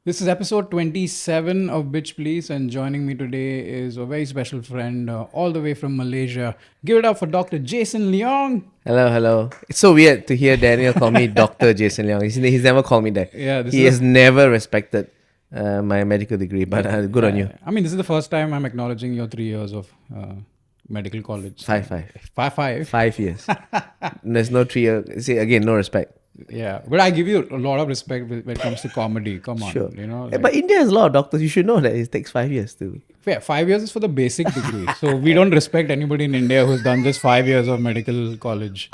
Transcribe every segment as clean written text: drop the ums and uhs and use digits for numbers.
This is episode 27 of Bitch Please, and joining me today is a very special friend all the way from Malaysia. Give it up for Dr. Jason Leong. Hello, hello. It's so weird to hear Daniel call me Dr. Jason Leong. He's never called me that. Yeah, this He is has never respected my medical degree, but good on you. I mean, this is the first time I'm acknowledging your 3 years of medical college. Five. 5 years. There's no 3 year. See, again, no respect. Yeah, but I give you a lot of respect when it comes to comedy. Come on, Sure. like, But India has a lot of doctors. You should know that it takes 5 years to. yeah, 5 years is for the basic degree. So we don't respect anybody in India who's done just 5 years of medical college.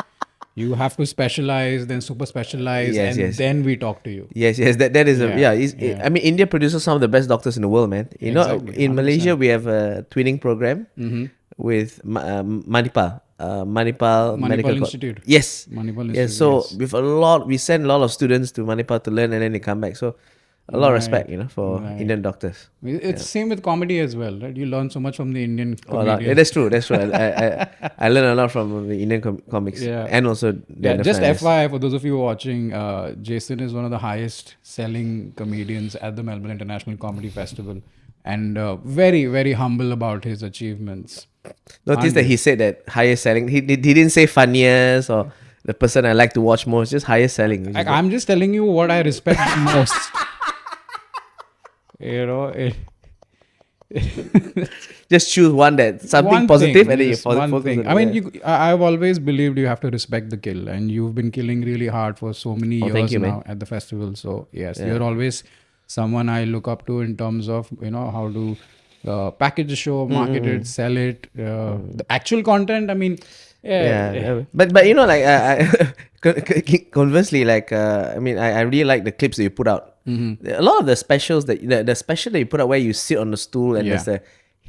You have to specialize, then super specialize, Yes, and yes. then we talk to you. Yes, that is Yeah, a. I mean, India produces some of the best doctors in the world, man. You know, Exactly, in 100%. Malaysia we have a twinning program with Manipal. Manipal Medical Institute. Yes. Manipal Yes. Institute. So we send a lot of students to Manipal to learn, and then they come back. So a lot of respect, for right. Indian doctors. It's same with comedy as well, right? You learn so much from the Indian Oh, a lot. Yeah, comedians. that's true. I learn a lot from the Indian comics, Yeah. and also Yeah, the just finance. FYI for those of you watching, Jason is one of the highest selling comedians at the Melbourne International Comedy Festival, and very, very humble about his achievements. Notice that he said that highest selling. He didn't say funniest or the person I like to watch most. Just highest selling. which is I'm just telling you what I respect most. just choose one that something One positive, thing, and then you just focus one thing. on I mean, it. I've always believed you have to respect the kill, and you've been killing really hard for so many Oh, years thank you, now man. at the festival. So yes, you're always someone I look up to in terms of how to package the show, market it, sell it, the actual content. I mean, Yeah. But like conversely, like I mean, I really like the clips that you put out. A lot of the specials the special that you put out where you sit on the stool and Yeah. there's a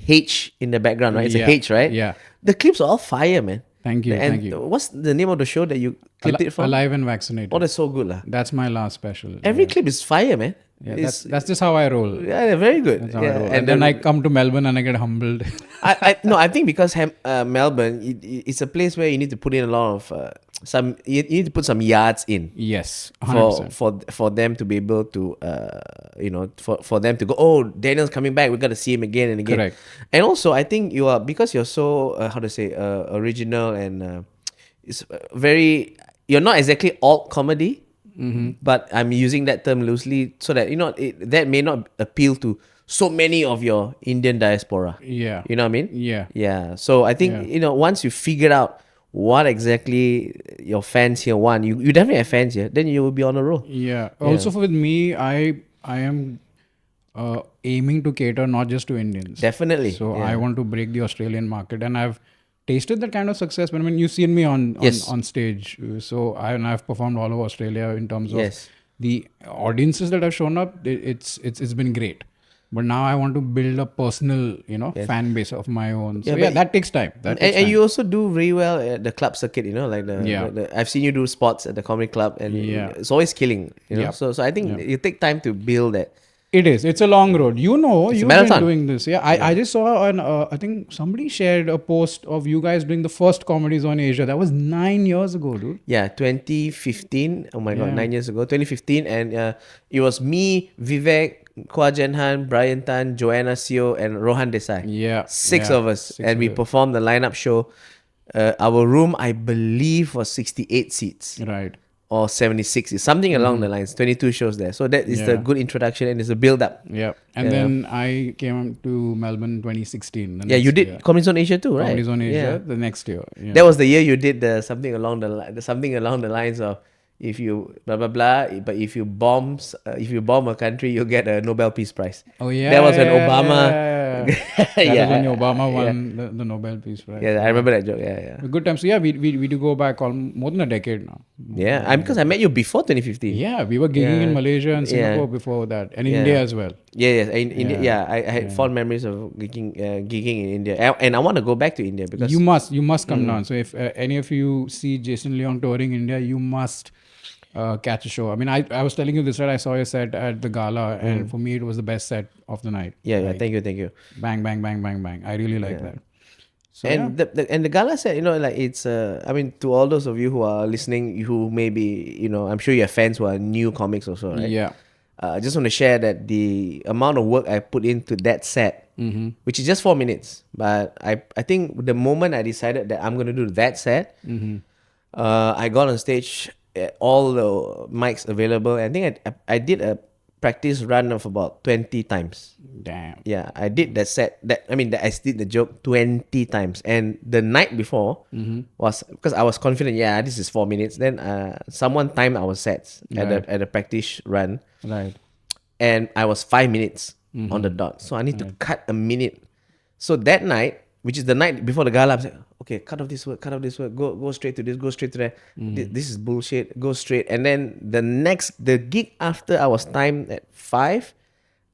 H in the background, right? It's Yeah. a H, right? Yeah. The clips are all fire, man. Thank you, And thank you. what's the name of the show that you clipped it from? Alive and vaccinated. Oh, that's so good, lah. That's my last special. Every clip is fire, man. Yeah, It's- that's just how I roll. yeah, they're very good. That's how I Yeah, roll. And then I come to Melbourne and I get humbled. I think because Melbourne, it's a place where you need to put in a lot of you need to put some yards in Yes, for 100%. for them to be able to for them to go, oh, Daniel's coming back, we got to see him again and again. Correct. And also I think because you're so how to say original and it's very, you're not exactly alt comedy. But I'm using that term loosely so that that may not appeal to so many of your Indian diaspora. Yeah. You know what I mean? Yeah. Yeah. So I think once you figured out what exactly your fans here want, you definitely have fans here, then you will be on a roll. Yeah. Also, with me, I am aiming to cater not just to Indians. Definitely. So yeah. I want to break the Australian market, and I've tasted that kind of success. When you've seen me on stage, so I've performed all over Australia in terms of Yes. the audiences that have shown up. It's been great. But now I want to build a personal, fan base of my own. So that takes time. And you also do very well at the club circuit, like I've seen you do spots at the comedy club, and it's always killing, Yeah. So I think you take time to build that. It is. It's a long road. You've a been marathon. doing this. Yeah. I just saw I think somebody shared a post of you guys doing the first Comedy Zone Asia. That was 9 years ago, dude. Yeah, 2015. Oh my God, 9 years ago. 2015, and it was me, Vivek, Kwa Jenhan, Brian Tan, Joanna Seo, and Rohan Desai. Yeah. Six yeah. of us, Six and of we us. performed the lineup show. Our room, I believe, was 68 seats. Right. Or 76, it's something along the lines. 22 shows there, so that is the good introduction and it's a build up. Yeah. And then I came to Melbourne 2016. the Yeah, you next did year. Comedy Zone Asia too, right? Comedy Zone Asia Yeah. the next year. Yeah. That was the year you did the something along the lines of, if you blah blah blah, but if you bomb a country, you'll get a Nobel Peace Prize. Oh yeah. That was when Obama. That was when Obama won the Nobel Peace Prize. Yeah, I remember that joke. Yeah. Good time. So yeah, we do go back more than a decade now. Yeah, because I met you before 2015. Yeah, we were gigging in Malaysia and Singapore before that, and India as well. Yeah, in India. Yeah, I had fond memories of gigging in India, and I want to go back to India because You must come down. So if any of you see Jason Leong touring India, you must catch a show. I mean, I was telling you this, right? I saw your set at the gala, and for me, it was the best set of the night. yeah. Thank you. Bang, bang, bang, bang, bang. I really like that. So And the gala set, like it's I mean, to all those of you who are listening, who maybe I'm sure you have fans who are new comics also, right? yeah. I just want to share that the amount of work I put into that set, which is just 4 minutes, but I think the moment I decided that I'm going to do that set, I got on stage, all the mics available. I think I did a practice run of about 20 times. Damn. Yeah, I did that set. I did the joke 20 times. And the night before was because I was confident. Yeah, this is 4 minutes. Then someone timed our sets at a practice run, Right. and I was 5 minutes on the dot. So I need to cut a minute. So that night, which is the night before the gala, I'm like, okay, cut off this word, go straight to this, go straight to that. This is bullshit. Go straight. And then the gig after I was timed at 5,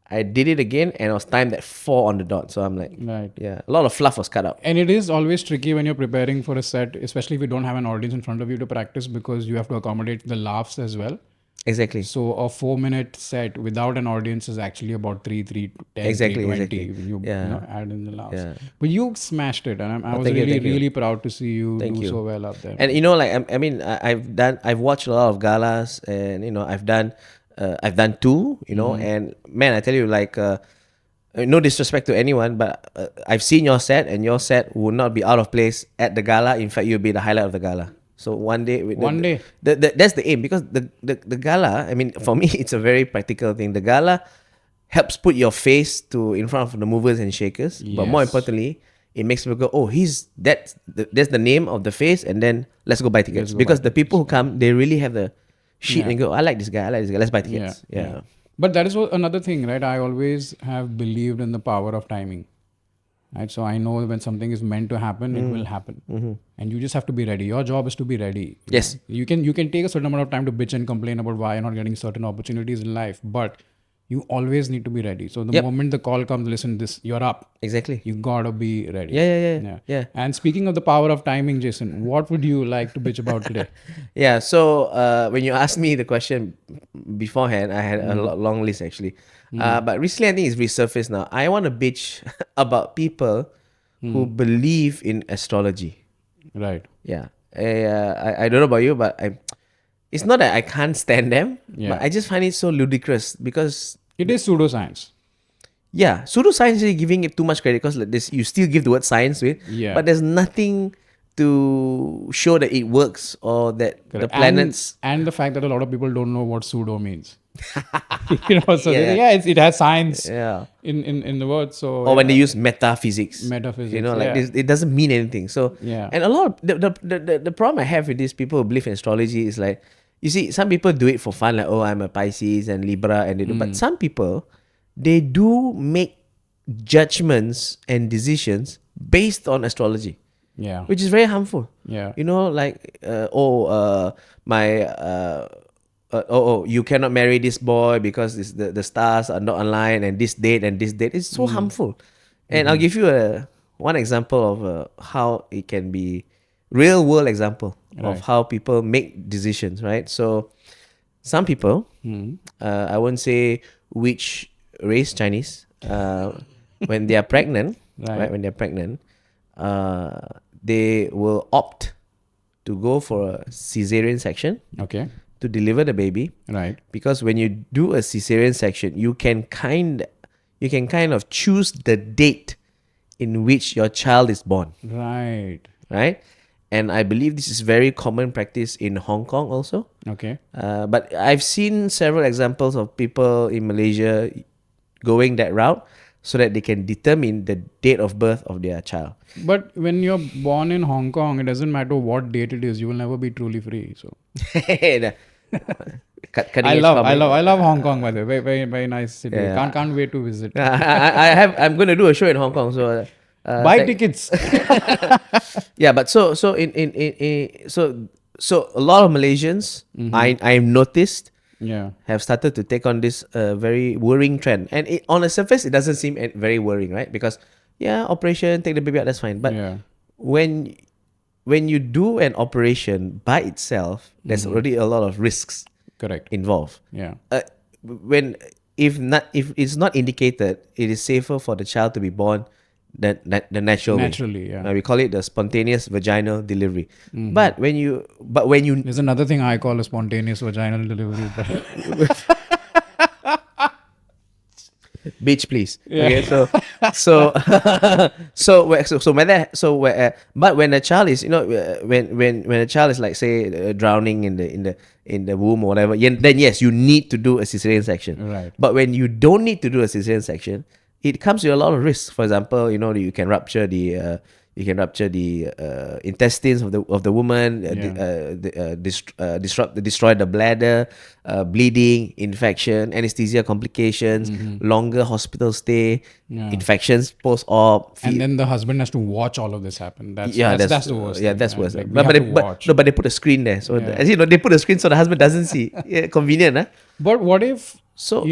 I did it again and I was timed at 4 on the dot. So I'm like, Right. yeah, a lot of fluff was cut out. And it is always tricky when you're preparing for a set, especially if you don't have an audience in front of you to practice, because you have to accommodate the laughs as well. Exactly. So a 4-minute set without an audience is actually about 3 to 10, Exactly, 320 exactly. when you, Yeah. you know, add in the laughs. Yeah. But you smashed it, and I was thank you, really, thank you. really proud to see you Thank do you. so well up there. And like I've watched a lot of galas, and I've done 2, and man, I tell you, like, no disrespect to anyone, but I've seen your set, and your set would not be out of place at the gala. In fact, you'll be the highlight of the gala. So one day, that's the aim, because the gala, I mean, for me, it's a very practical thing. The gala helps put your face in front of the movers and shakers, but more Yes. importantly, it makes people go, oh, that's the name of the face, and then let's go buy tickets. go Because buy the people who come, they really have the sheet and go, I like this guy, let's buy tickets. Yeah. But that is another thing, right? I always have believed in the power of timing. Right? So I know when something is meant to happen, it will happen. And you just have to be ready. Your job is to be ready. Yes. know? You can take a certain amount of time to bitch and complain about why you're not getting certain opportunities in life, but you always need to be ready. So the moment the call comes, listen, you're up. Exactly. You gotta be ready. Yeah. And speaking of the power of timing, Jason, what would you like to bitch about today? Yeah, so when you asked me the question beforehand, I had a long list actually. But recently, I think it's resurfaced now. I want to bitch about people who believe in astrology. Right. Yeah. I don't know about you, but it's not that I can't stand them, but I just find it so ludicrous because, It is pseudoscience. yeah, pseudoscience is giving it too much credit, because like this, you still give the word science to it, Yeah. but there's nothing to show that it works or that the Correct. planets. And the fact that a lot of people don't know what pseudo means. So Yeah. it has science Yeah. in the word. So Or when they use metaphysics. Metaphysics, like yeah. this, it doesn't mean anything. So Yeah. and a lot of the problem I have with these people who believe in astrology is like, you see, some people do it for fun, like, oh, I'm a Pisces and Libra, and they do. But some people, they do make judgments and decisions based on astrology, yeah. which is very harmful. Yeah. Like, you cannot marry this boy because the stars are not aligned, and this date and this date. It's so harmful. And I'll give you one example of how it can be real world example of how people make decisions, right? So some people, I won't say which race, Chinese, when they are pregnant, right? When they're pregnant, they will opt to go for a cesarean section Okay. to deliver the baby, Right. because when you do a cesarean section, you can kind of choose the date in which your child is born, right? And I believe this is very common practice in Hong Kong also. Okay. But I've seen several examples of people in Malaysia going that route so that they can determine the date of birth of their child. But when you're born in Hong Kong, it doesn't matter what date it is. You will never be truly free. So I love Hong Kong, by the way. Very, very, very nice city. Yeah. Can't wait to visit. I'm going to do a show in Hong Kong, so Buy tickets. yeah. But so a lot of Malaysians, I've noticed, have started to take on this very worrying trend. And on the surface, it doesn't seem very worrying, right? Because operation, take the baby out, that's fine. But when you do an operation by itself, there's already a lot of risks Correct. involved. Yeah. If it's not indicated, it is safer for the child to be born the natural way. Naturally, yeah. We call it the spontaneous vaginal delivery. But when you There's another thing I call a spontaneous vaginal delivery. Bitch, please. Yeah. Okay, so but when a child is, when a child is like, say, drowning in the womb or whatever, then yes, you need to do a cesarean section. Right. But when you don't need to do a cesarean section, it comes with a lot of risks. For example, you can rupture the intestines of the woman, Yeah. destroy the bladder, bleeding, infection, anesthesia complications, longer hospital stay, Yeah. infections post op. And then the husband has to watch all of this happen. Yeah, That's the worst thing. that's Right? worse. Like we But have but to they, but watch. no, but they put a screen there, so Yeah. as you know, they put a screen so the husband doesn't see. Yeah, convenient, huh? But what if So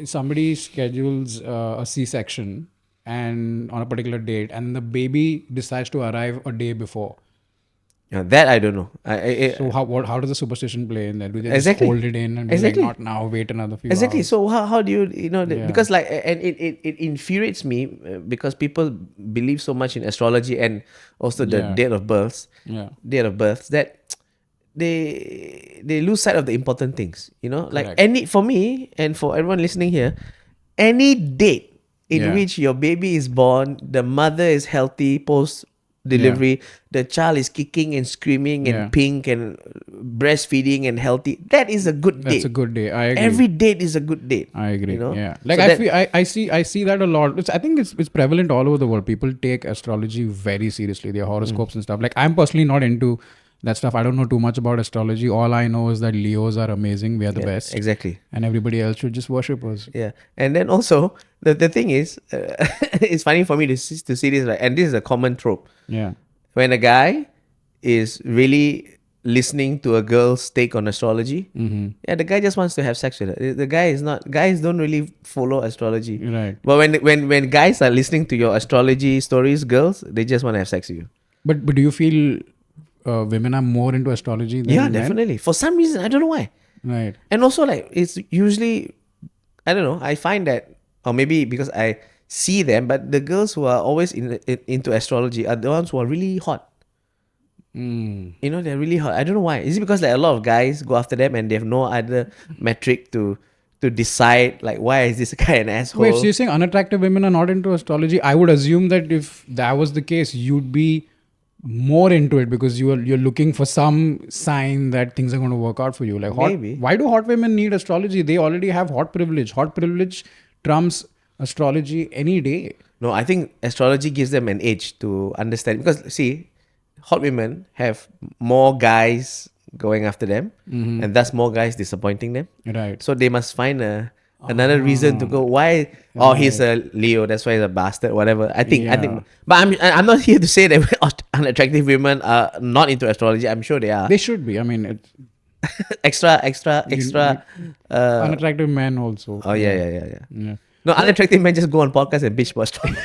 somebody schedules a C-section and on a particular date, and the baby decides to arrive a day before? that I don't know. So how does the superstition play in that? Do they just Exactly. hold it in and be like, Exactly. not now, wait another few Exactly. hours? So how do you Yeah. because like, and it infuriates me, because people believe so much in astrology and also the Yeah. date of births, Yeah. that they lose sight of the important things. Like, Correct. any for me and for everyone listening here, any date in Yeah. which your baby is born, the mother is healthy post delivery, the child is kicking and screaming Yeah. and pink and breastfeeding and healthy, that is a good That's a date. good day. I agree. Every date is a good date. I agree. Yeah. Like So I that, feel I see that a lot. I think it's prevalent all over the world. People take astrology very seriously, their horoscopes and stuff. Like I'm personally not into that stuff. I don't know too much about astrology. All I know is that Leos are amazing. We are the yeah, best. exactly. And everybody else should just worship us. Yeah, and then also the thing is, it's funny for me to see this, right? And this is a common trope. Yeah. When a guy is really listening to a girl's take on astrology, yeah, the guy just wants to have sex with her. The guy is not. Guys don't really follow astrology. Right. But when guys are listening to your astrology stories, girls, they just want to have sex with you. But do you feel women are more into astrology than Yeah, men? definitely. For some reason, I don't know why. Right. And also, like, it's usually, I don't know, I find that, or maybe because I see them, but the girls who are always into astrology are the ones who are really hot. They're really hot. I don't know why. Is it because like a lot of guys go after them and they have no other metric to decide, like, why is this guy an asshole? Wait, so you're saying unattractive women are not into astrology? I would assume that if that was the case, you'd be more into it because you're looking for some sign that things are going to work out for you. Like Maybe. why do hot women need astrology? They already have hot privilege. Hot privilege trumps astrology any day. No, I think astrology gives them an edge to understand, because see, hot women have more guys going after them, and thus more guys disappointing them. Right. So they must find another reason to go. Why? Oh, he's a Leo. That's why he's a bastard. Whatever. I think. Yeah. But I'm not here to say that unattractive women are not into astrology. I'm sure they are. They should be. I mean, extra. unattractive men also. Oh yeah. Yeah. No, unattractive men just go on podcasts and bitch about astrology.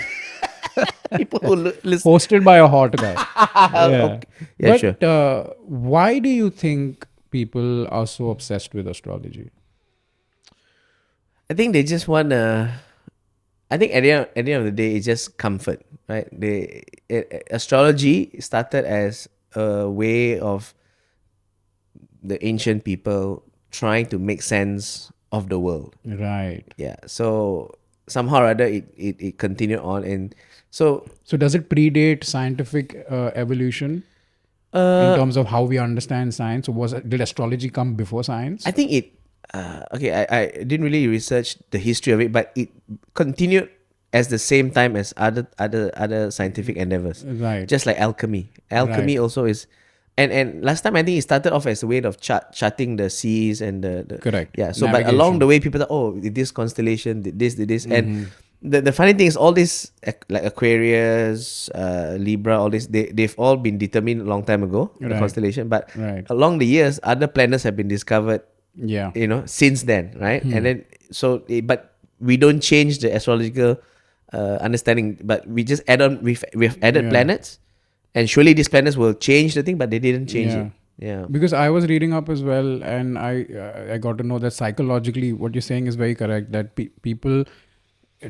People who listen. Hosted by a hot guy. Yeah. Okay. Yeah, But sure. why do you think people are so obsessed with astrology? I think they just want to. I think at the end of the day, it's just comfort, right? Astrology started as a way of the ancient people trying to make sense of the world. Right. Yeah. So somehow or other, it continued on, and so So does it predate scientific evolution in terms of how we understand science? Or did astrology come before science? I think it. Okay, I didn't really research the history of it, but it continued as the same time as other scientific endeavors. Right. Just like alchemy. Alchemy Right. also is, and last time I think it started off as a way of charting the seas and the Correct. Yeah. So but along the way, people thought, oh, this constellation did this, and the funny thing is, all this like Aquarius, Libra, all this, they've all been determined a long time ago, the Right. constellation. But Right. along the years, other planets have been discovered. Yeah. Since then, right? And then but we don't change the astrological understanding, but we just add on. We've added Yeah. planets, and surely these planets will change the thing, but they didn't change Yeah. it. Yeah. Because I was reading up as well, and I got to know that psychologically, what you're saying is very correct. That people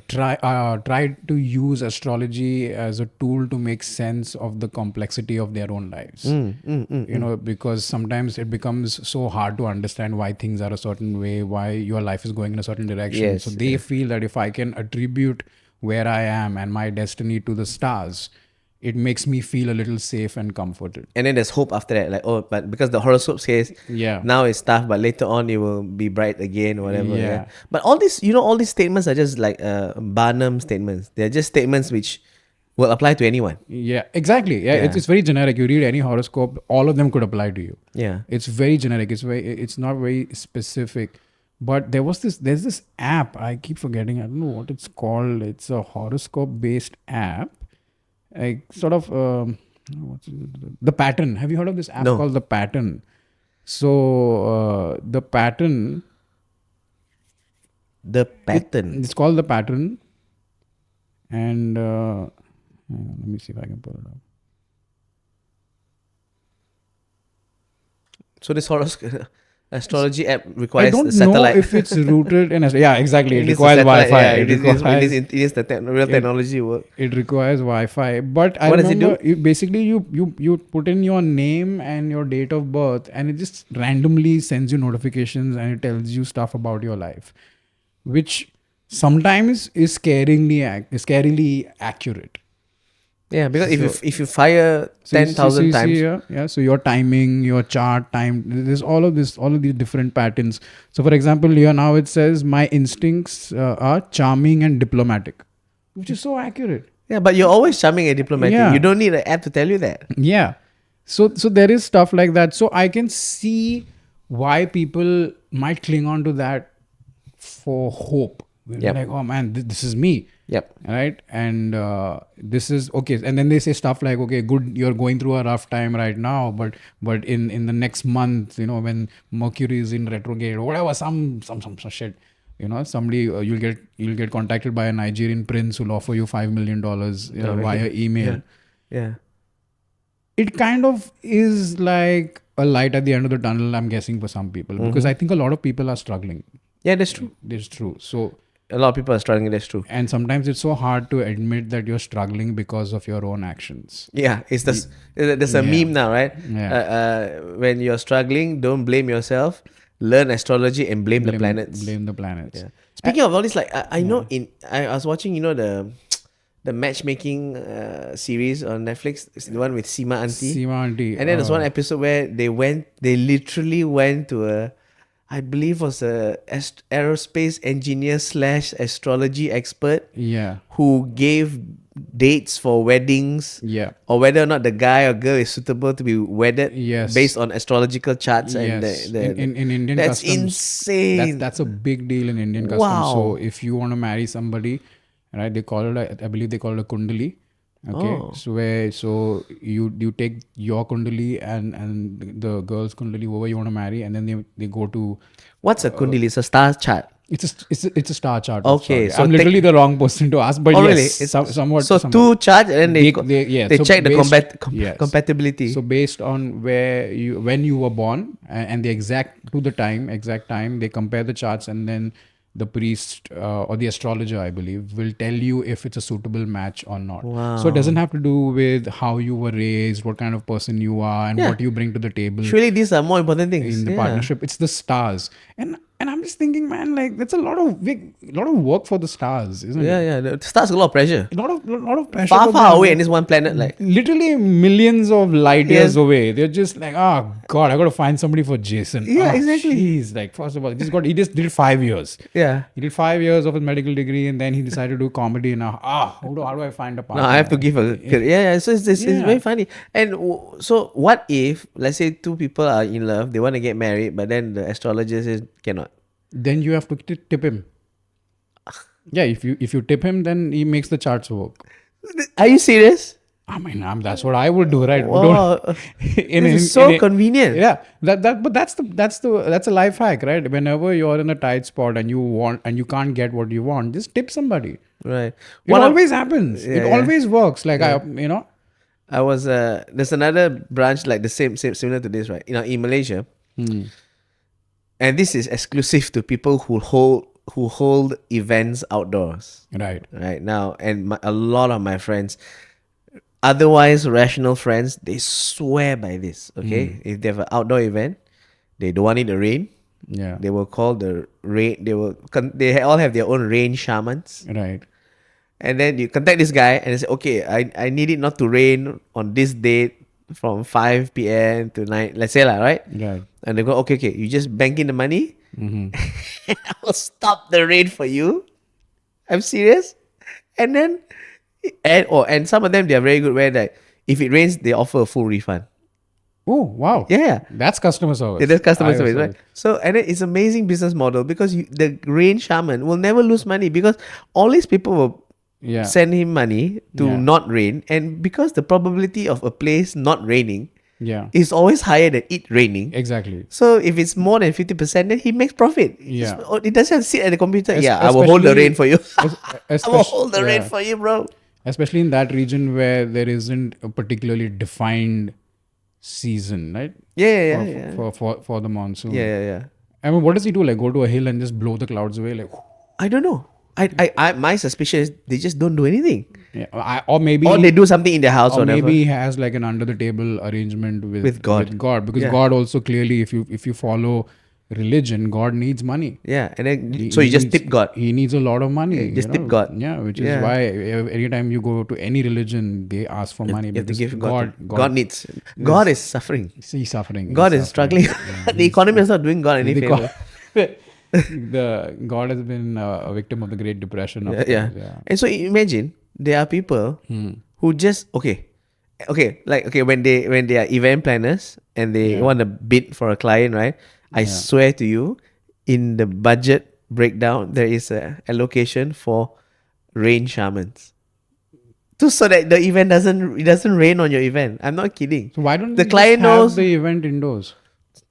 try to use astrology as a tool to make sense of the complexity of their own lives. You know, because sometimes it becomes so hard to understand why things are a certain way, why your life is going in a certain direction. Yes, So they feel that if I can attribute where I am and my destiny to the stars, it makes me feel a little safe and comforted. And then there's hope after that. Like, oh, but because the horoscope says Yeah. now it's tough, but later on it will be bright again or whatever. Yeah. Yeah. But all these, you know, all these statements are just like Barnum statements. They're just statements which will apply to anyone. Yeah, exactly. Yeah, Yeah. It's very generic. You read any horoscope, all of them could apply to you. Yeah. It's very generic. It's not very specific. But there's this app. I keep forgetting. I don't know what it's called. It's a horoscope based app. Like sort of what's it? The Pattern. Have you heard of this app No. called The Pattern? So The Pattern. The pattern. It's called The Pattern. And hang on, let me see if I can pull it up. So this horoscope astrology app I requires don't the satellite. know if it's rooted in yeah, exactly. It needs the requires satellite, Wi-Fi. yeah, It it is the real technology work. it requires Wi-Fi. But I What does it remember you put in your name and your date of birth, and it just randomly sends you notifications and it tells you stuff about your life, which sometimes is scarily accurate. Yeah, because So- if you fire So you 10,000 see times, here, yeah. So your timing, your chart time, there's all of these different patterns. So for example, here now it says my instincts are charming and diplomatic, which is so accurate. yeah, but you're always charming and diplomatic. Yeah. You don't need an app to tell you that. Yeah. So there is stuff like that. So I can see why people might cling on to that for hope. They're Yep. like, oh man, this is me. Yep. Right. And this is okay. And then they say stuff like, okay, good, you're going through a rough time right now, but in the next month, you know, when Mercury is in retrograde or whatever, some shit, you know, somebody you'll get contacted by a Nigerian prince who'll offer you $5 million via email. Yeah. It kind of is like a light at the end of the tunnel, I'm guessing, for some people, because I think a lot of people are struggling. Yeah, that's true. It's true. So, A lot of people are struggling. That's true. and sometimes it's so hard to admit that you're struggling because of your own actions. Yeah, there's a Yeah. meme now, right? Yeah. When you're struggling, don't blame yourself. Learn astrology and blame the planets. Blame the planets. Yeah. Speaking of all this, like I know I was watching, you know, the matchmaking series on Netflix. It's the one with Seema Auntie. Seema Auntie. And then there's one episode where they literally went to I believe was a aerospace engineer / astrology expert Yeah. who gave dates for weddings Yeah. or whether or not the guy or girl is suitable to be wedded Yes. based on astrological charts and Yes. the in Indian that's customs, insane. that's a big deal in Indian customs. Wow. So if you want to marry somebody, right, they call it I believe they call it a kundali. Okay. Oh. So you take your kundali and the girl's kundali, whoever you want to marry, and then they go to What's a kundali? It's a star chart. it's a star chart. Okay, so I'm literally the wrong person to ask, but Oh, yes, really? somewhat. So somewhat. two charts and then they so check the based- yes. compatibility. So based on when you were born and the exact time, they compare the charts, and then the priest or the astrologer, I believe, will tell you if it's a suitable match or not. So it doesn't have to do with how you were raised, what kind of person you are, and Yeah. what you bring to the table Surely these are more important things. in the partnership. It's the stars, and I'm just thinking, man, like that's a lot of work for the stars, isn't Yeah, it? yeah. The stars a lot of pressure. A lot of pressure. Far, for far them. away in this one planet, like Literally millions of light years Yes. away. They're just like, oh God, I got to find somebody for Jason. Yeah, Oh, exactly. Jeez, like first of all, he just did 5 years. yeah. He did 5 years of his medical degree, and then he decided to do comedy. Now, how do I find a partner? No, I have to give a yeah. So it's Yeah. very funny. And so what if let's say two people are in love, they want to get married, but then the astrologer says cannot. Then you have to tip him. Yeah, if you tip him, then he makes the charts work. Are you serious? I mean, that's what I would do, right? Wow. This is so convenient. Yeah, but that's a life hack, right? Whenever you're in a tight spot and you can't get what you want, just tip somebody. Right. It always happens. Yeah, It yeah. always works. Like I was there's another branch like the same similar to this, right? In Malaysia. And this is exclusive to people who hold who hold events outdoors. Right. Right now, and a lot of my friends, otherwise rational friends, they swear by this. Okay, if they have an outdoor event, they don't want it to rain. Yeah. They will call the rain. They all have their own rain shamans. Right. And then you contact this guy and say, okay, I need it not to rain on this date from 5 p.m. to 9, let's say, lah, right? Right. And they go, okay, you just bank in the money. Mm-hmm. I will stop the rain for you. I'm serious. And then, and some of them, they are very good where like, if it rains, they offer a full refund. Oh, wow. Yeah. That's customer service. Yeah, that's customer IO service, right? So, and then it's amazing business model because the rain shaman will never lose money because all these people will Yeah. send him money to Yeah. not rain, and because the probability of a place not raining Yeah. is always higher than it raining. Exactly. So if it's more than 50%, then he makes profit. Yeah. It doesn't have to sit at the computer. Es- I will hold the especially- rain for you. I will Especially, hold the rain for you, bro. especially in that region where there isn't a particularly defined season, right? Yeah. For the monsoon. Yeah. I mean, what does he do? Like go to a hill and just blow the clouds away? Like, I don't know. My suspicion is they just don't do anything, yeah. Or maybe or they do something in their house or or whatever. maybe he has like an under the table arrangement With God. because Yeah. God also clearly, if you follow religion, God needs money. Yeah, and then He- so you he just needs- tip God. He needs a lot of money. Yeah, just you tip God. Yeah, which is Yeah. why anytime you go to any religion, they ask for money. You have to because give God needs. God is suffering. He's suffering. God He's is struggling. Yeah, The economy is not doing God any the favor. the God has been a victim of the Great Depression. Of Yeah. course, yeah. And so imagine there are people who just okay, when they are event planners and they Yeah. want to bid for a client, right? I swear to you, in the budget breakdown, there is a allocation for rain shamans. So that the event doesn't rain on your event. I'm not kidding. So why don't The they client just have knows- the event indoors?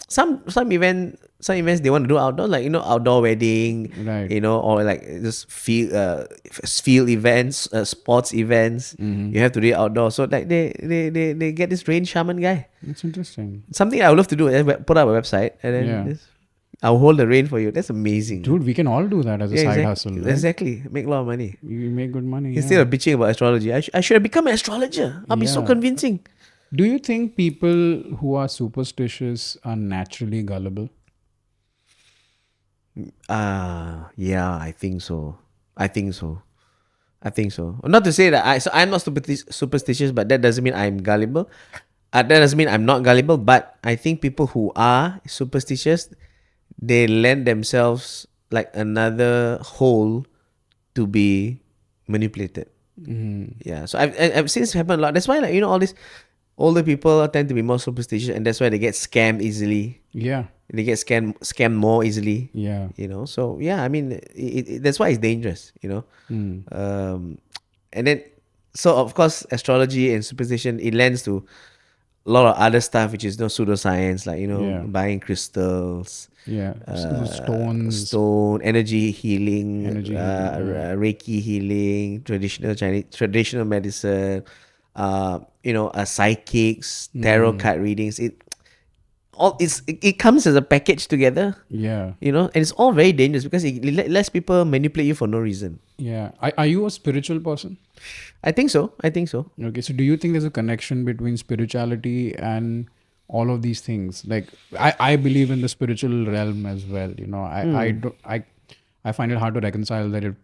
Some events they want to do outdoor, like outdoor wedding, Right. or like just field events, sports events. You have to do it outdoor. So like they get this rain shaman guy. It's interesting. Something I would love to do is put up a website and then Yeah. I'll hold the rain for you. That's amazing. Dude, we can all do that as a side hustle. Right? Exactly. Make a lot of money. You make good money. Instead of bitching about astrology, I should have become an astrologer. I'll be so Yeah. convincing. Do you think people who are superstitious are naturally gullible? Yeah, I think so. Not to say that I'm not superstitious, but that doesn't mean I'm gullible. That doesn't mean I'm not gullible, but I think people who are superstitious, they lend themselves like another hole to be manipulated. Yeah, so I've seen this happen a lot. That's why all these older people tend to be more superstitious, and that's why they get scammed easily. Yeah. They get scammed more easily. Yeah. So yeah, I mean, that's why it's dangerous. And then so of course astrology and superstition, it lends to a lot of other stuff which is no pseudoscience, like Yeah. buying crystals, Yeah. Stones. stone, energy healing, Energy healing, Reiki healing, traditional medicine, psychics, tarot card readings. It comes as a package together, Yeah. and it's all very dangerous because it lets people manipulate you for no reason. Yeah. Are you a spiritual person? I think so. Okay. So do you think there's a connection between spirituality and all of these things? Like I believe in the spiritual realm as well. I find it hard to reconcile that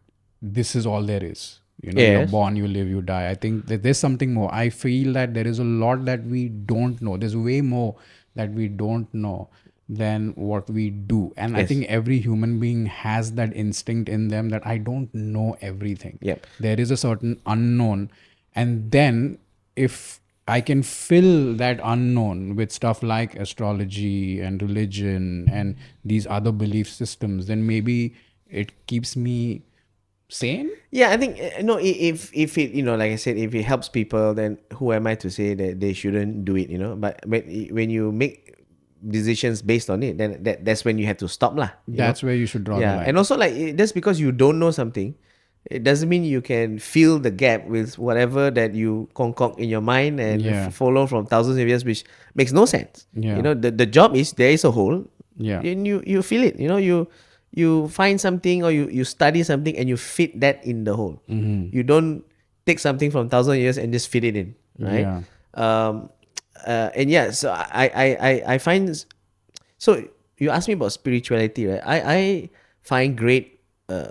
this is all there is. You're Yes. born, you live, you die. I think that there's something more. I feel that there is a lot that we don't know. There's way more that we don't know than what we do. And I Yes. think every human being has that instinct in them that I don't know everything. Yep. There is a certain unknown. And then if I can fill that unknown with stuff like astrology and religion and these other belief systems, then maybe it keeps me sane. Yeah, I think if it like I said, if it helps people, then who am I to say that they shouldn't do it? But when you make decisions based on it, then that's when you have to stop lah. That's where you should draw the line. And also just because you don't know something, it doesn't mean you can fill the gap with whatever that you concoct in your mind and Yeah. follow from thousands of years, which makes no sense. Yeah. The job is there is a hole. Yeah. And you feel it. you find something or you study something and you fit that in the whole. You don't take something from 1,000 years and just fit it in, right? Yeah. Um, and yeah, so I find so you asked me about spirituality, right? I find great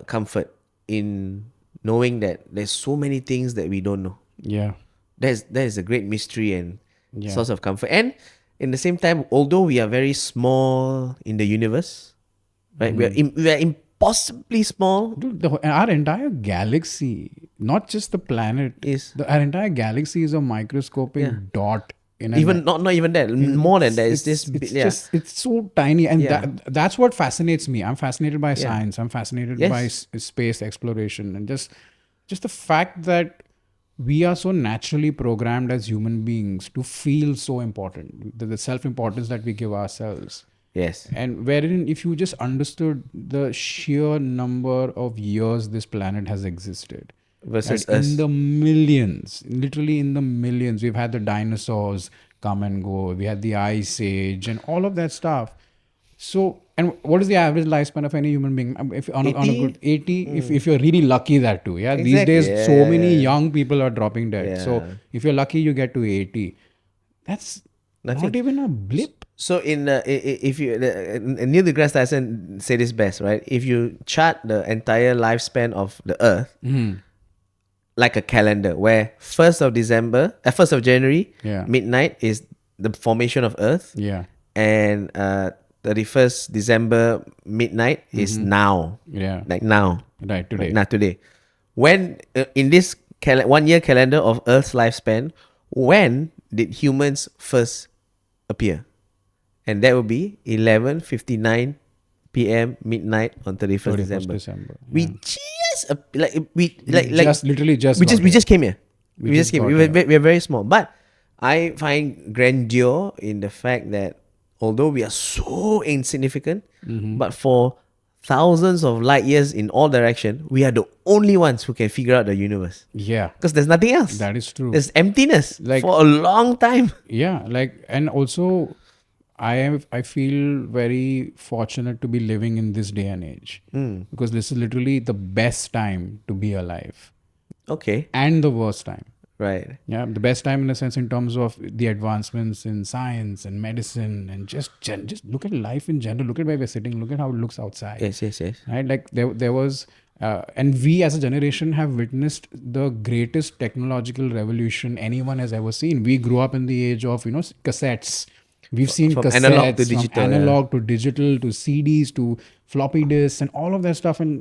comfort in knowing that there's so many things that we don't know. Yeah. That is a great mystery and Yeah. source of comfort. And in the same time, although we are very small in the universe, right? We are impossibly small. Dude, our entire galaxy, not just the planet, Is our entire galaxy is a microscopic Yeah. dot in Even not even that, more than that. It's just it's yeah, just it's so tiny, and Yeah. that's what fascinates me. I'm fascinated by Yeah. science. I'm fascinated by Yes. space exploration, and just the fact that we are so naturally programmed as human beings to feel so important, the self-importance that we give ourselves. Yes. And wherein, if you just understood the sheer number of years this planet has existed, Versus right? In us. the millions, literally in the millions, we've had the dinosaurs come and go, we had the ice age, and all of that stuff. So, and what is the average lifespan of any human being? If on a 80? good 80, if you're really lucky, that too. Yeah, these Exactly. days, so many Yeah. young people are dropping dead. So, Yeah. if you're lucky, you get to 80. That's Nothing. not even a blip. So in if you Neil deGrasse Tyson said this best, right? If you chart the entire lifespan of the Earth like a calendar, where 1st of January, Yeah. midnight is the formation of Earth, Yeah. and 31st December midnight is now, Yeah. like now, Right. Today. like not today. When in this 1 year calendar of Earth's lifespan, when did humans first appear? And that would be 11:59 p.m. midnight on 31st 31st December. December. We Yeah. just like we We like just literally just we got just we here. just came here. We We, just just came. got We are very small, but I find grandeur in the fact that although we are so insignificant, but for thousands of light years in all direction, we are the only ones who can figure out the universe. Yeah. Because there's nothing else. That is true. There's emptiness Like- for a long time. Yeah, like, and also I feel very fortunate to be living in this day and age, because this is literally the best time to be alive Okay. and the worst time. Right. Yeah, the best time in a sense in terms of the advancements in science and medicine, and just look at life in general. Look at where we're sitting. Look at how it looks outside. Yes. Right, like there was and we as a generation have witnessed the greatest technological revolution anyone has ever seen. We grew up in the age of cassettes. We've seen From cassettes, analog to digital, from analog to digital, to CDs, to floppy disks, and all of that stuff. And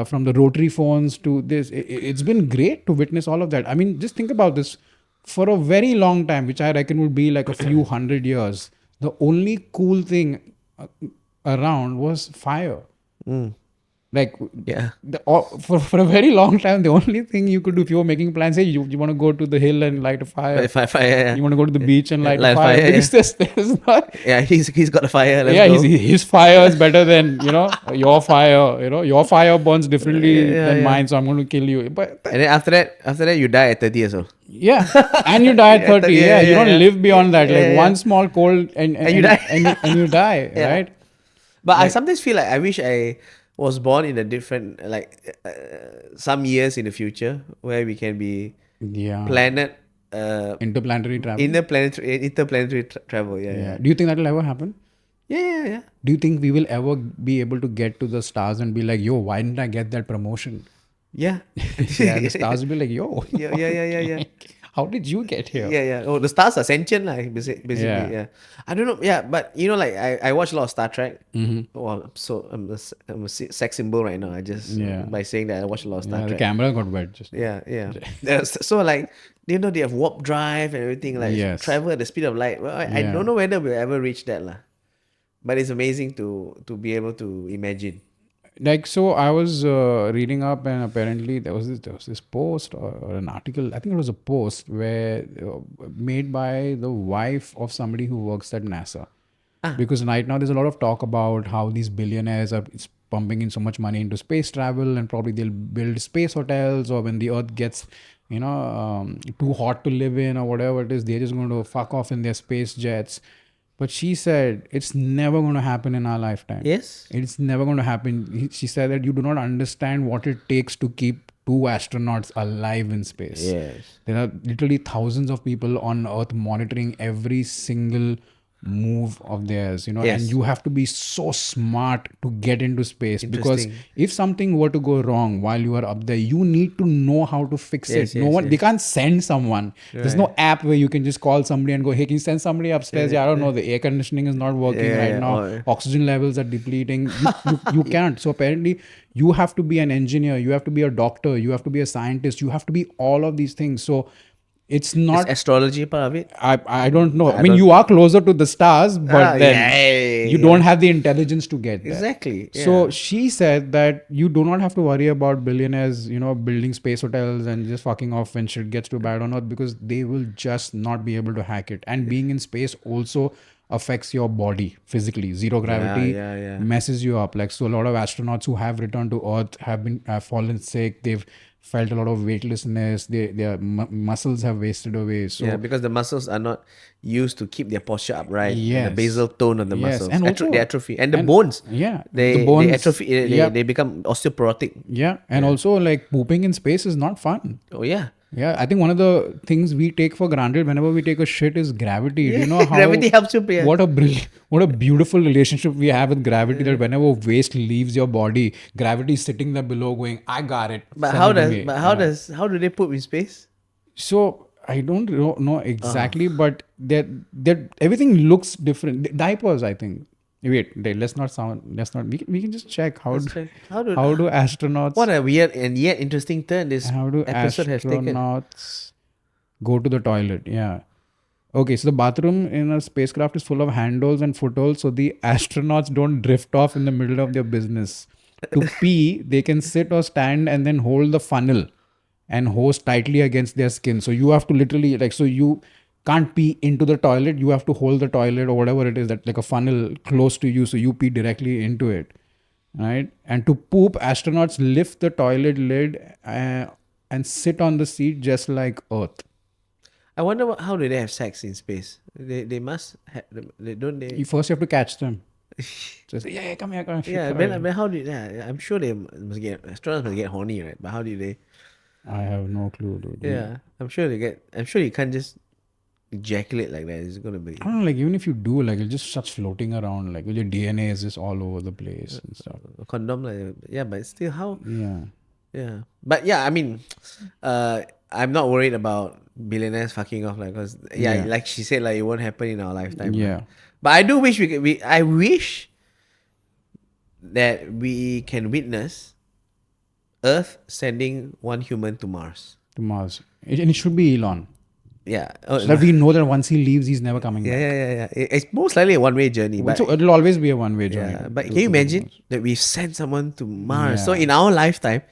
from the rotary phones to this, it's been great to witness all of that. I mean, just think about this. For a very long time, which I reckon would be like a few hundred years, the only cool thing around was fire. Like, Yeah. for a very long time, the only thing you could do if you were making plans, say you want to go to the hill and light a fire. Fire. You want to go to the beach and light a Light a fire. fire, There's not. Yeah, he's got a fire. Let's Yeah, go. his fire is better than your fire. Your fire burns differently than mine, so I'm going to kill you. But And then after that, you die at 30 years old. yeah, and you die at 30. Yeah, You don't live beyond that. Yeah, Like yeah. one small cold and you die. and you die, Yeah. right? But I sometimes feel like I wish I was born in a different, some years in the future where we can be Yeah. planet, Interplanetary travel. interplanetary travel. Yeah, Yeah. yeah. Do you think that will ever happen? Yeah. Do you think we will ever be able to get to the stars and be like, yo, why didn't I get that promotion? Yeah. Yeah, the stars will be like, yo, Yeah. how did you get here? Yeah. Oh, the stars are sentient, basically. Yeah. Yeah. I don't know. Yeah, but like I watch a lot of Star Trek. Well, I'm a sex symbol right now. I just Yeah. by saying that I watch a lot of Star Yeah, the Trek. camera got wet. Just Yeah. So like, they have warp drive and everything. Like Yes. travel at the speed of light. Well, I Yeah. don't know whether we'll ever reach that lah. But it's amazing to be able to imagine. like, so I was reading up, and apparently there was this post or an article. I think it was a post where made by the wife of somebody who works at NASA. Because right now there's a lot of talk about how these billionaires are pumping in so much money into space travel, and probably they'll build space hotels, or when the Earth gets too hot to live in or whatever it is, they're just going to fuck off in their space jets. But she said it's never going to happen in our lifetime. Yes. It's never going to happen. She said that you do not understand what it takes to keep 2 astronauts alive in space. Yes. There are literally thousands of people on Earth monitoring every single move of theirs, and Yes. you have to be so smart to get into space, because Interesting. if something were to go wrong while you are up there, you need to know how to fix Yes, it. No yes, one, yes. they can't send someone. There's no app where you can just call somebody and go, hey, can you send somebody upstairs? Yeah, I don't know, the air conditioning is not working right now. Or, Oxygen levels are depleting. You can't. So apparently you have to be an engineer, you have to be a doctor, you have to be a scientist, you have to be all of these things. So it's is not, astrology part of it? I don't know. I mean, don't- you are closer to the stars, but then yeah, you don't have the intelligence to get there. Exactly. So yeah. she said that you do not have to worry about billionaires, building space hotels and just fucking off when shit gets too bad on Earth, because they will just not be able to hack it. And being in space also affects your body physically. Zero gravity yeah. messes you up. Like, so a lot of astronauts who have returned to Earth have fallen sick. They've felt a lot of weightlessness. Their muscles have wasted away. So Yeah, because the muscles are not used to keep their posture upright. And the yes. basal tone of the Yes. muscles. And also, they atrophy. And the bones. Yeah. They, the bones. they atrophy. Yeah. They become osteoporotic. Yeah. And also, like, pooping in space is not fun. Oh, yeah. Yeah, I think one of the things we take for granted whenever we take a shit is gravity. Do you know how Gravity helps you. Yeah. what a beautiful relationship we have with gravity, that whenever waste leaves your body, gravity is sitting there below going, I got it. But send how it to does? me." But how do they poop in space? So I don't know exactly, but that everything looks different. Diapers, I think. Wait, let's not. We can just check how How do astronauts. What a weird and yet interesting turn this How do episode has taken. astronauts go to the toilet? Yeah. Okay, so the bathroom in a spacecraft is full of handholds and footholds, so the astronauts don't drift off in the middle of their business. To pee, they can sit or stand and then hold the funnel and hose tightly against their skin. So you have to literally, like, so you can't pee into the toilet. You have to hold the toilet or whatever it is, that like a funnel close to you, so you pee directly into it. Right? And to poop, astronauts lift the toilet lid and sit on the seat just like Earth. I wonder how do they have sex in space? They must have. They don't they? You first have to catch them. So say, yeah, come here, come here. Yeah, but how do? Yeah, I'm sure they must get astronauts must get horny, right? But how do they? I have no clue, dude. Yeah, I'm sure they get. I'm sure you can't just ejaculate like that. It's gonna be. I don't know, like, even if you do, like, it just starts floating around, like, your DNA is just all over the place and stuff. A condom, like, yeah, but still, how? Yeah. Yeah, but yeah, I mean, I'm not worried about billionaires fucking off, like, cause Yeah. like she said, like, it won't happen in our lifetime. Yeah. But I do wish I wish that we can witness Earth sending one human to Mars. To Mars. And it should be Elon. Yeah. So that we know that once he leaves, he's never coming back. Yeah. It's most likely a one-way journey. But So it'll always be a one-way journey. yeah, but can you imagine that we've sent someone to Mars? Yeah. So in our lifetime,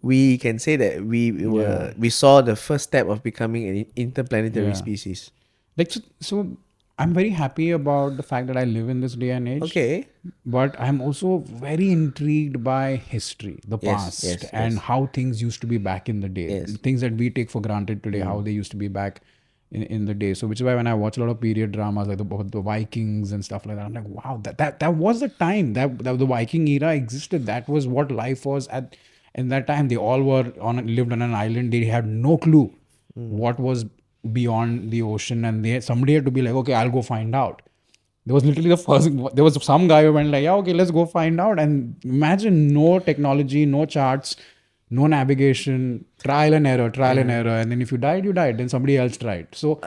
we can say that we saw the first step of becoming an interplanetary Yeah. species. Like, so I'm very happy about the fact that I live in this day and age. Okay. But I'm also very intrigued by history, the Yes, past, yes, and yes. how things used to be back in the day. Yes. Things that we take for granted today, how they used to be back in the day. So, which is why when I watch a lot of period dramas like the Vikings and stuff like that, I'm like, wow, that was the time that the Viking era existed. That was what life was at in that time. They all lived on an island. They had no clue what was beyond the ocean, and somebody had to be like, okay, I'll go find out. There was literally there was some guy who went like, yeah, okay, let's go find out. And imagine, no technology, no charts, no navigation, trial and error. And then if you died, you died. Then somebody else tried. So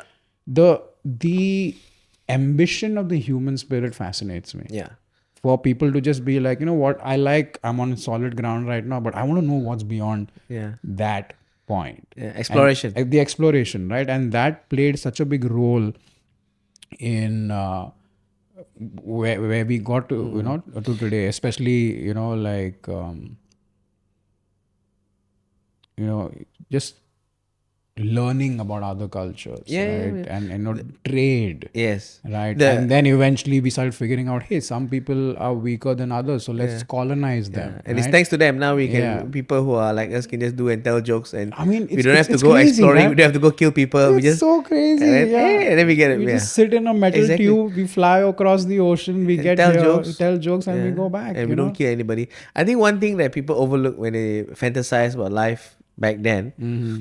the ambition of the human spirit fascinates me. Yeah. For people to just be like, you know what, I'm on solid ground right now, but I want to know what's beyond Yeah. that point. Yeah. Exploration. And the exploration, right? And that played such a big role in where we got to, to today, especially, like, just learning about other cultures, right? Yeah. And trade, Yes. right? The And then eventually we started figuring out, hey, some people are weaker than others, so let's colonize them, and it's right? thanks to them now we Yeah. can people who are like us can just do and tell jokes, and I mean, we don't have to it's go crazy, exploring. We right? don't have to go kill people. We It's just so crazy, and then, yeah. and then we get it. We Yeah. just sit in a metal Exactly. tube, we fly across the ocean, we And get tell here, jokes. tell jokes, and we Yeah. go back. And you we know? don't kill anybody. I think one thing that people overlook when they fantasize about life back then Mm-hmm.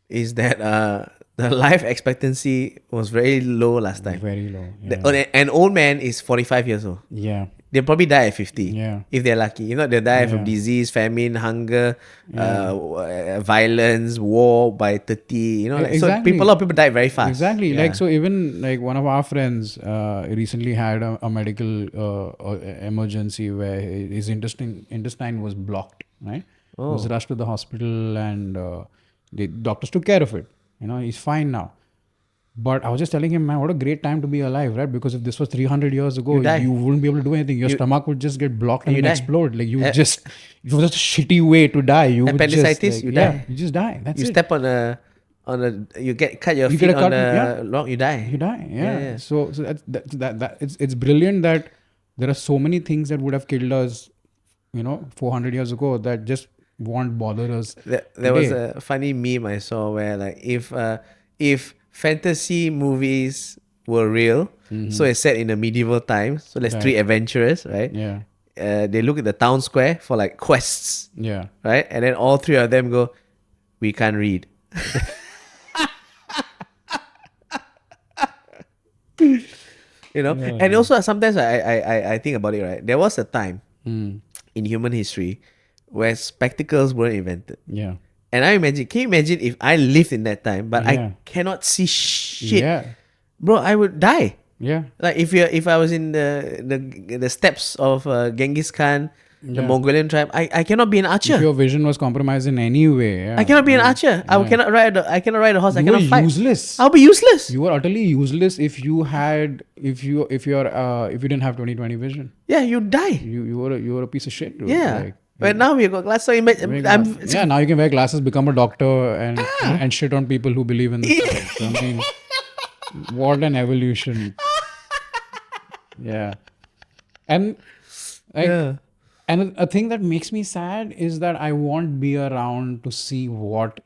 is that the life expectancy was very low last time. Very low. Yeah. An old man is 45 years old. Yeah. They'll probably die at 50 Yeah. if they're lucky. If not, they'll die from Yeah. disease, famine, hunger, Yeah. violence, war by 30. You know, like, so Exactly. a lot of people die very fast. Exactly. Yeah. Like, so even like one of our friends recently had a medical emergency where his intestine was blocked, right? He was rushed to the hospital and the doctors took care of it. You know, he's fine now. But I was just telling him, man, what a great time to be alive, right? Because if this was 300 years ago, You die. you wouldn't be able to do anything. Your stomach would just get blocked and you die. explode. Like you would just, it was just a shitty way to die. You would just, Appendicitis, like, you yeah, die. you just die. That's You it. step on a, you cut your You feet get a on cut, a yeah. log, you die. You die. Yeah. Yeah. So that it's brilliant that there are so many things that would have killed us, 400 years ago that just won't bother us. There was today. a funny meme I saw where like if fantasy movies were real, so it's set in the medieval times. So there's Right. three adventurers, right? Yeah. They look at the town square for like quests, Yeah. right? And then all three of them go, "We can't read." And also sometimes I think about it, right? There was a time Mm. in human history where spectacles weren't invented. Yeah. And can you imagine if I lived in that time, but Yeah. I cannot see shit, Yeah. bro? I would die. Yeah. Like if I was in the steppes of Genghis Khan, the Yeah. Mongolian tribe, I cannot be an If archer. your vision was compromised in any way, yeah. I cannot be an archer. I Yeah. cannot ride. I cannot ride a horse. I You were cannot fight. useless. I'll be useless. You were utterly useless if you didn't have 20/20 vision. Yeah, you die. You were a piece of shit. Dude. Yeah. Like, But now we've got glass. So imagine, yeah, now you can wear glasses, become a doctor, and shit on people who believe in this. stuff. So, I mean, what an evolution! Yeah, and like, yeah. and a thing that makes me sad is that I won't be around to see what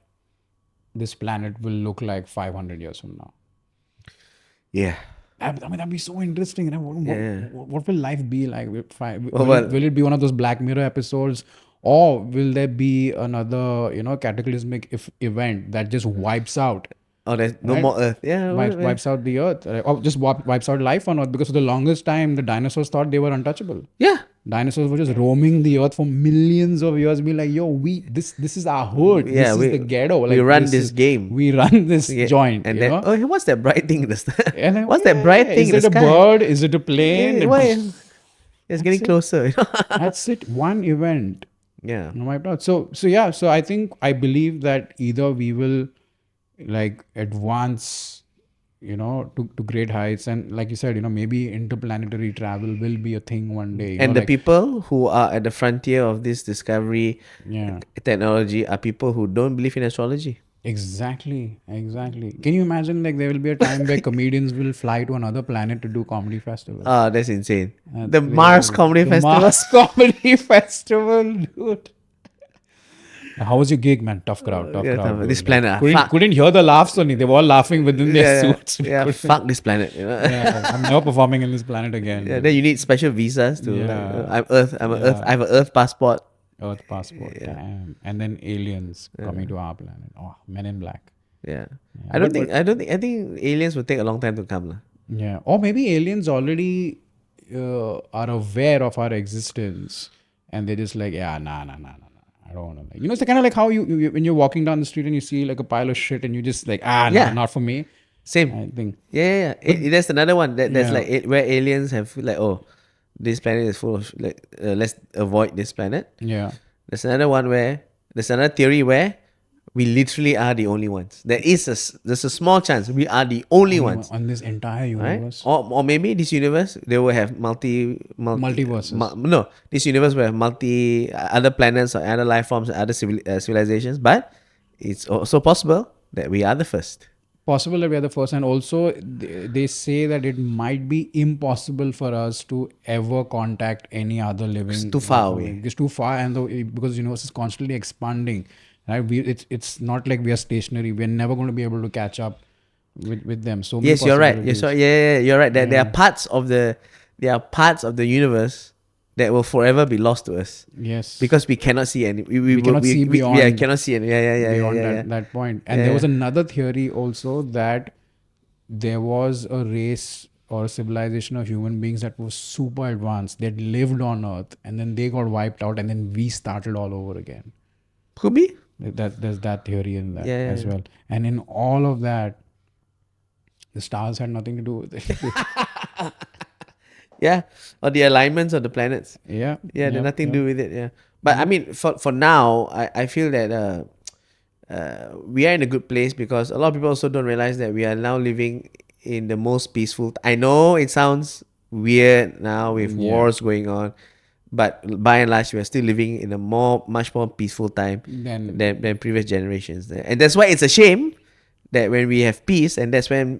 this planet will look like 500 years from now. Yeah. I mean, that'd be so interesting. You know, Yeah. what will life be like? Well, Will it be one of those Black Mirror episodes, or will there be another, cataclysmic event that just wipes out, Oh, there's no Right. more Earth. Yeah. wipes out the Earth, or just wipes out life on Earth? Because for the longest time, the dinosaurs thought they were untouchable. Yeah. Dinosaurs were just roaming the earth for millions of years, being like, "Yo, this is our hood. Yeah, this is the ghetto. Like, we run this is- game. We run this Yeah. joint." And you then, know? oh, what's that bright thing in the sky? And I'm What's like, that bright yeah, thing in Is the it a sky? bird? Is it a plane? Yeah, why? It's getting it. closer. That's it. One event. Yeah. Wiped out. So yeah. So I believe that either we will like advance, to great heights, and like you said, maybe interplanetary travel will be a thing one day. And the people who are at the frontier of this discovery Yeah. technology are people who don't believe in astrology. Exactly. Can you imagine like there will be a time where comedians will fly to another planet to do comedy festivals? Ah, that's insane. That's The Mars crazy. Comedy The Festival. Mars Comedy Festival, dude. How was your gig, man? Tough crowd. Yeah, Dude. this planet, fuck. Couldn't hear the laughs only. They were all laughing within their suits. Yeah, fuck this planet. You know? Yeah, I'm never performing in this planet again. Yeah, then you need special visas to. Yeah. I'm Earth. I have an Earth passport. Earth passport. Damn. And then aliens coming to our planet. Oh, Men in Black. Yeah. Yeah, I think aliens will take a long time to come. lah. Yeah. Or maybe aliens already are aware of our existence and they're just like, yeah, nah. I don't want to. It's kind of like how you when you're walking down the street and you see like a pile of shit and you just like, Yeah. not for me. Same. I think. Yeah. That's another one. That's Yeah. like where aliens have like, oh, this planet is full of like, let's avoid this planet. Yeah. There's another theory where we literally are the only ones. There's a small chance we are the only ones. On this entire Right? universe. Or maybe this universe they will have Multiverses. No, this universe will have other planets or other life forms, other civilizations. But it's also possible that we are the first. Possible that we are the first, and also they say that it might be impossible for us to ever contact any other living. It's too far away. It's too far, and because the universe is constantly expanding, right? It's not like we are stationary. We're never going to be able to catch up with them. So many Yes, you're right. possibilities. You're right. There are parts of the universe that will forever be lost to us. Yes, Because we cannot see any. We cannot see beyond. Yeah, cannot see any. Beyond that point. And there was another theory also that there was a race or a civilization of human beings that was super advanced. That lived on Earth, and then they got wiped out, and then we started all over again. Could be. There's that theory in that Yeah. as well. And in all of that, the stars had nothing to do with it. Yeah, or the alignments of the planets. Yeah. Yeah, they're nothing to do with it. Yeah, but I mean, for now, I feel that we are in a good place because a lot of people also don't realize that we are now living in the most peaceful. I know it sounds weird now with wars going on, but by and large, we are still living in a much more peaceful time than previous generations. And that's why it's a shame that when we have peace, and that's when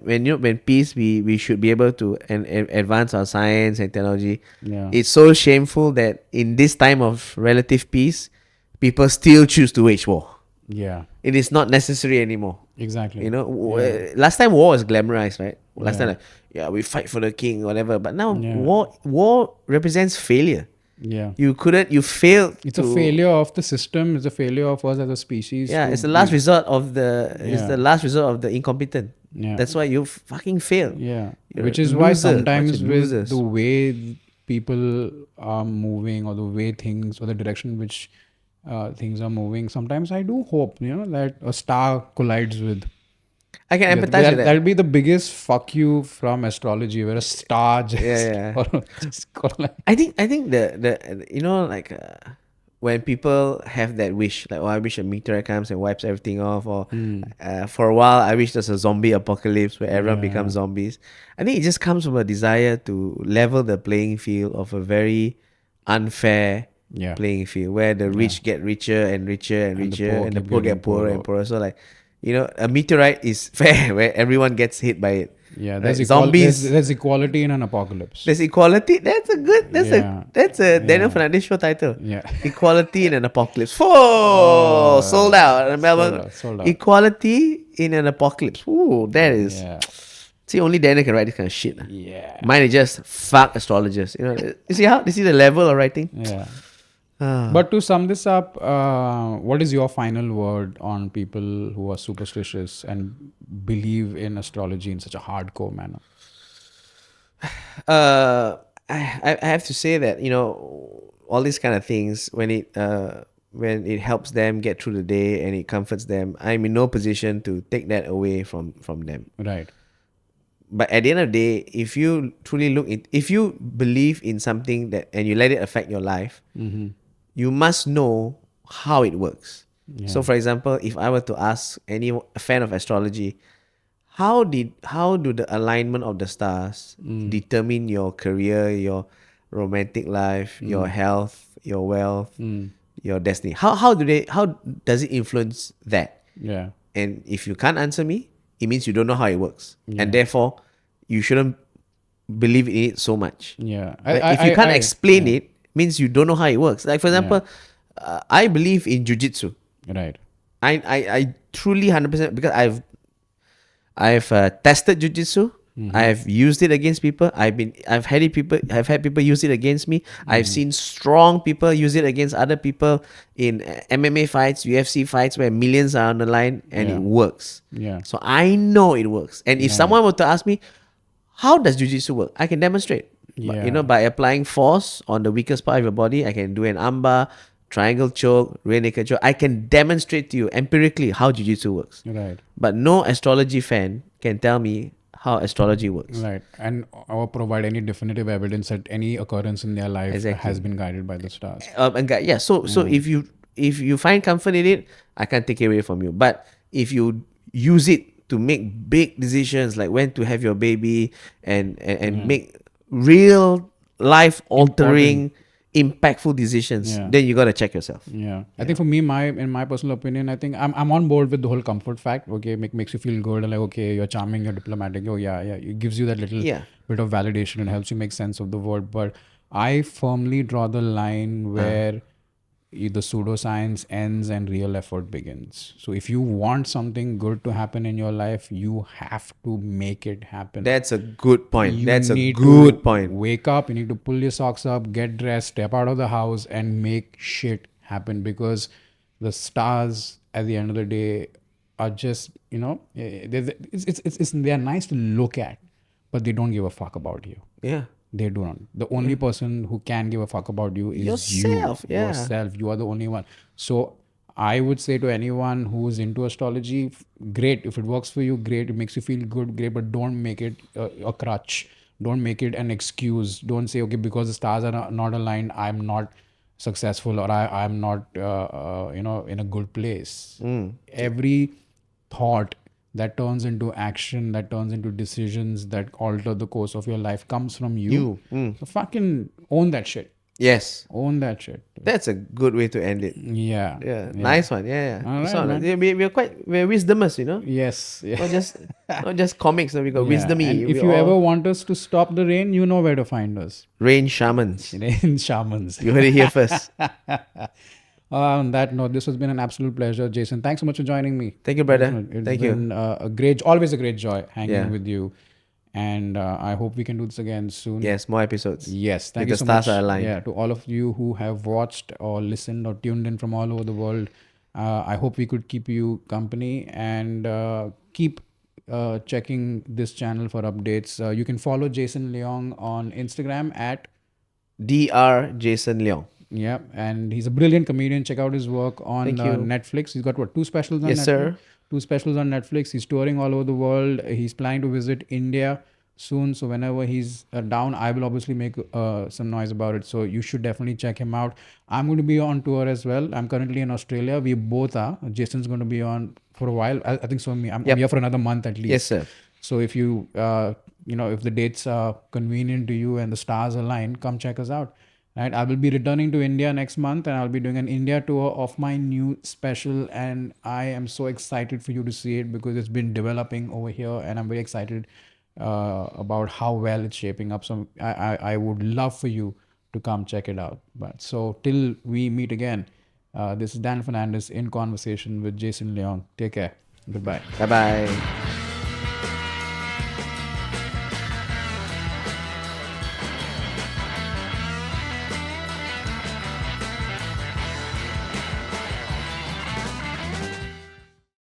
peace, we should be able to advance our science and technology. Yeah. It's so shameful that in this time of relative peace, people still choose to wage war. Yeah. It is not necessary anymore. Exactly. You know, last time war was glamorized, right? Last time, we fight for the king, whatever. But now war represents failure. Yeah. You failed. It's a failure of the system. It's a failure of us as a species. Yeah, it's the last resort of it's the last resort of the incompetent. Yeah. That's why you fucking fail. Yeah. You're Which a is why loser. sometimes with Losers. the way people are moving, or the way things, or the direction which things are moving, sometimes I do hope, that a star collides with. I can empathize with that. That'll be the biggest fuck you from astrology, where a star just, Yeah. just collides. I think the when people have that wish, like, I wish a meteorite comes and wipes everything off, or for a while I wish there's a zombie apocalypse where everyone becomes zombies. I think it just comes from a desire to level the playing field of a very unfair playing field, where the rich get richer and richer and richer, and the poor get poorer and poorer. So, like, a meteorite is fair, where everyone gets hit by it. Yeah, there's zombies. There's equality in an apocalypse. There's equality. That's a Daniel Fernandez show title. Yeah. Equality in an apocalypse. Sold out. Sold out. Equality in an apocalypse. Ooh, that is. Yeah. See, only Daniel can write this kind of shit. Yeah. Mine is just fuck astrologers. You see the level of writing? Yeah. But to sum this up, what is your final word on people who are superstitious and believe in astrology in such a hardcore manner? I have to say that, all these kind of things, when it helps them get through the day and it comforts them, I'm in no position to take that away from them. Right. But at the end of the day, if you truly if you believe in something and you let it affect your life, you must know how it works. Yeah. So, for example, if I were to ask a fan of astrology, how do the alignment of the stars determine your career, your romantic life, your health, your wealth, your destiny? How does it influence that? Yeah. And if you can't answer me, it means you don't know how it works, and therefore you shouldn't believe in it so much. Yeah. If you can't explain it, means you don't know how it works. Like, for example, I believe in jiu-jitsu. Right. I truly 100%, because I've tested jiu-jitsu. I've used it against people. I've had people use it against me. I've seen strong people use it against other people in MMA fights, UFC fights, where millions are on the line, and it works. Yeah. So I know it works. And if someone were to ask me, how does jiu-jitsu work? I can demonstrate. Yeah. By applying force on the weakest part of your body, I can do an armbar, triangle choke, rear naked choke. I can demonstrate to you empirically how jiu-jitsu works. Right. But no astrology fan can tell me how astrology works. Right. And or provide any definitive evidence that any occurrence in their life has been guided by the stars. So if you find comfort in it, I can't take it away from you. But if you use it to make big decisions, like when to have your baby, and make real life altering impactful decisions, Yeah. then you gotta check yourself. Yeah, I think for me, in my personal opinion, I think I'm on board with the whole comfort fact. Okay, makes you feel good and like, okay, you're charming, you're diplomatic. Oh yeah, yeah, it gives you that little Yeah. bit of validation and helps you make sense of the world. But I firmly draw the line where the pseudoscience ends and real effort begins. So if you want something good to happen in your life, you have to make it happen. That's a good point. You That's a need good to point. wake up, you need to pull your socks up, get dressed, step out of the house and make shit happen, because the stars at the end of the day are just, they are nice to look at, but they don't give a fuck about you. Yeah. They do not. The only person who can give a fuck about you is Yourself, you, yeah. yourself. You are the only one. So I would say to anyone who's into astrology, great. If it works for you, great. It makes you feel good, great. But don't make it a crutch. Don't make it an excuse. Don't say, okay, because the stars are not aligned, I'm not successful, or I'm not, in a good place. Every thought that turns into action, that turns into decisions that alter the course of your life comes from you. So fucking own that shit. Yes. Own that shit. That's a good way to end it. Yeah. Yeah. Nice one. Yeah. All It's right, not- man. we're wisdomers, you know? Yes. Yeah. Not just comics, we got Yeah. wisdomy. And if We you all ever want us to stop the rain, you know where to find us. rain shamans. In shamans. You heard it here first. On that note, this has been an absolute pleasure, Jason. Thanks so much for joining me. Thank you, brother. It's Thank you. been always a great joy hanging Yeah. with you. And I hope we can do this again soon. Yes, more episodes. Yes, thank If you the so stars much. are aligned. Yeah, to all of you who have watched or listened or tuned in from all over the world. I hope we could keep you company and keep checking this channel for updates. You can follow Jason Leong on Instagram at Dr. Jason Leong. yeah, and he's a brilliant comedian. Check out his work on Thank you. Netflix. He's got two specials on Yes, Netflix. sir. Two specials on Netflix. He's touring all over the world. He's planning to visit India soon. So whenever he's down, I will obviously make some noise about it. So you should definitely check him out. I'm going to be on tour as well. I'm currently in Australia. We both are. Jason's going to be on for a while. I think so. I'm Yep. here for another month at least. Yes, sir. So if you, if the dates are convenient to you and the stars align, come check us out. Right, I will be returning to India next month, and I'll be doing an India tour of my new special. And I am so excited for you to see it because it's been developing over here, and I'm very excited about how well it's shaping up. So I would love for you to come check it out. But so till we meet again, this is Dan Fernandez in conversation with Jason Leong. Take care. Goodbye. Bye bye.